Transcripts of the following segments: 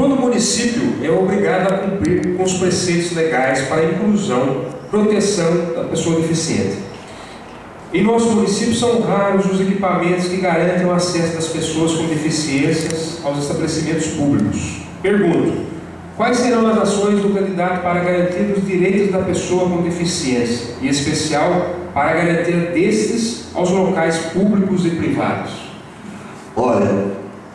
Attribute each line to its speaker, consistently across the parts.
Speaker 1: Todo município é obrigado a cumprir com os preceitos legais para a inclusão, proteção da pessoa deficiente. Em nosso município são raros os equipamentos que garantem o acesso das pessoas com deficiências aos estabelecimentos públicos. Pergunto: quais serão as ações do candidato para garantir os direitos da pessoa com deficiência, em especial para garantir destes aos locais públicos e privados?
Speaker 2: Olha,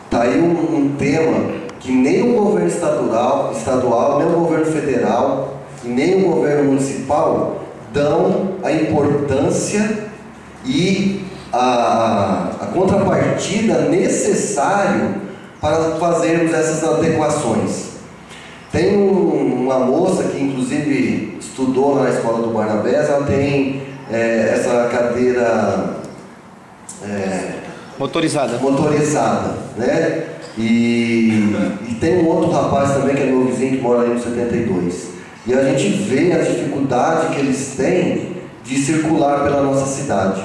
Speaker 2: está aí um tema que nem o governo estadual, nem o governo federal e nem o governo municipal dão a importância e a contrapartida necessário para fazermos essas adequações. Tem uma moça que inclusive estudou na escola do Barnabés, ela tem essa cadeira motorizada, né? E tem um outro rapaz também, que é meu vizinho, que mora ali no 72. E a gente vê a dificuldade que eles têm de circular pela nossa cidade.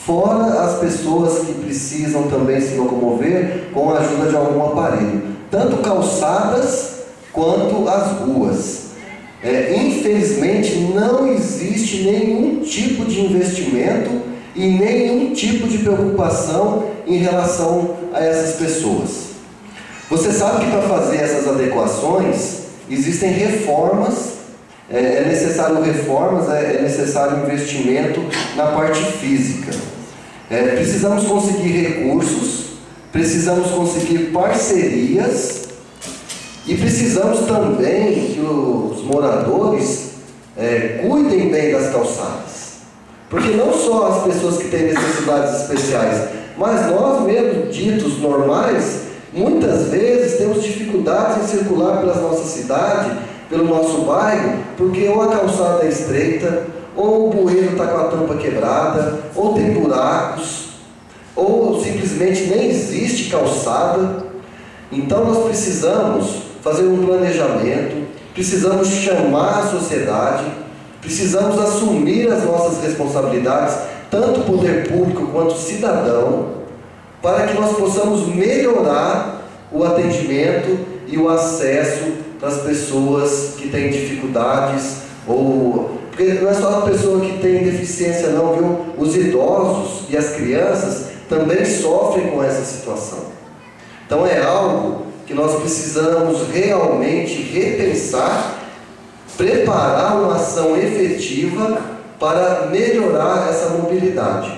Speaker 2: Fora as pessoas que precisam também se locomover com a ajuda de algum aparelho. Tanto calçadas quanto as ruas. Infelizmente, não existe nenhum tipo de investimento e nenhum tipo de preocupação em relação a essas pessoas. Você sabe que para fazer essas adequações existem reformas, é necessário reformas, é necessário investimento na parte física. Precisamos conseguir recursos, precisamos conseguir parcerias e precisamos também que os moradores cuidem bem das calçadas. Porque não só as pessoas que têm necessidades especiais, mas nós mesmos, ditos normais, muitas vezes temos dificuldades em circular pela nossa cidade, pelo nosso bairro, porque ou a calçada é estreita, ou o bueiro está com a tampa quebrada, ou tem buracos, ou simplesmente nem existe calçada. Então nós precisamos fazer um planejamento, precisamos chamar a sociedade, precisamos assumir as nossas responsabilidades, tanto o poder público quanto o cidadão, para que nós possamos melhorar o atendimento e o acesso das pessoas que têm dificuldades, porque não é só a pessoa que tem deficiência não, viu? Os idosos e as crianças também sofrem com essa situação. Então é algo que nós precisamos realmente repensar, preparar uma ação efetiva para melhorar essa mobilidade.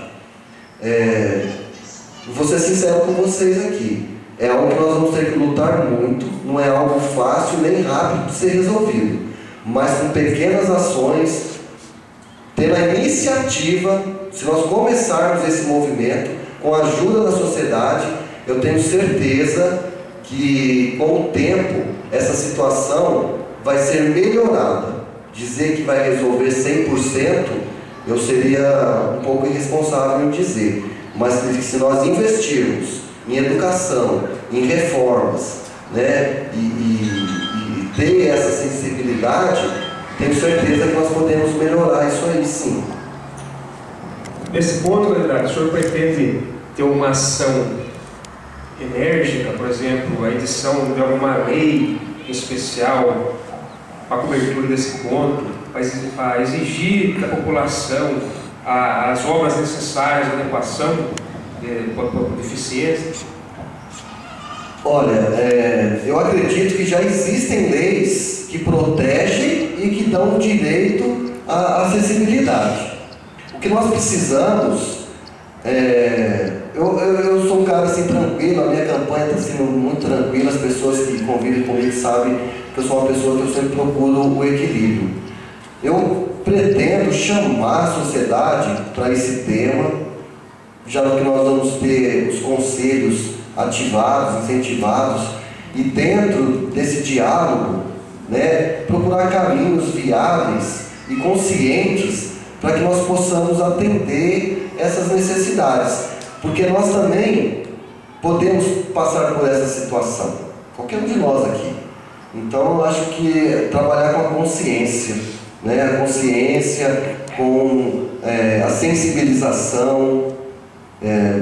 Speaker 2: Vou ser sincero com vocês aqui, é algo que nós vamos ter que lutar muito, não é algo fácil nem rápido de ser resolvido, mas com pequenas ações, pela iniciativa, se nós começarmos esse movimento, com a ajuda da sociedade, eu tenho certeza que com o tempo essa situação vai ser melhorada. Dizer que vai resolver 100%, eu seria um pouco irresponsável em dizer, mas se nós investirmos em educação, em reformas, né, e ter essa sensibilidade, tenho certeza que nós podemos melhorar isso aí sim.
Speaker 1: Nesse ponto, candidato, o senhor pretende ter uma ação enérgica, por exemplo, a edição de alguma lei especial para a cobertura desse ponto, para exigir da população as obras necessárias à adequação para deficiência?
Speaker 2: Olha, eu acredito que já existem leis que protegem e que dão direito à acessibilidade. O que nós precisamos, eu sou um cara assim tranquilo, a minha campanha está sendo muito tranquila, as pessoas que convivem comigo sabem que eu sou uma pessoa que eu sempre procuro o equilíbrio. Eu pretendo chamar a sociedade para esse tema, já que nós vamos ter os conselhos ativados, incentivados, e dentro desse diálogo, né, procurar caminhos viáveis e conscientes para que nós possamos atender essas necessidades, porque nós também podemos passar por essa situação, qualquer um de nós aqui. Então eu acho que trabalhar com a consciência, né, a consciência com a sensibilização.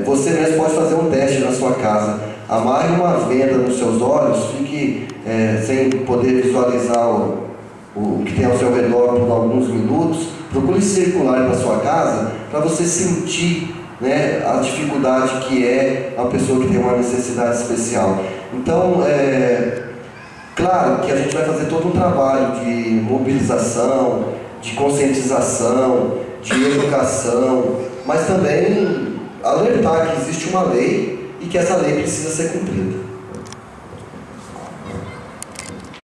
Speaker 2: Você mesmo pode fazer um teste na sua casa, amarre uma venda nos seus olhos, fique sem poder visualizar o que tem ao seu redor por alguns minutos, procure circular para sua casa para você sentir, né, a dificuldade que é a pessoa que tem uma necessidade especial. Então, claro que a gente vai fazer todo um trabalho de mobilização, de conscientização, de educação, mas também alertar que existe uma lei e que essa lei precisa ser cumprida.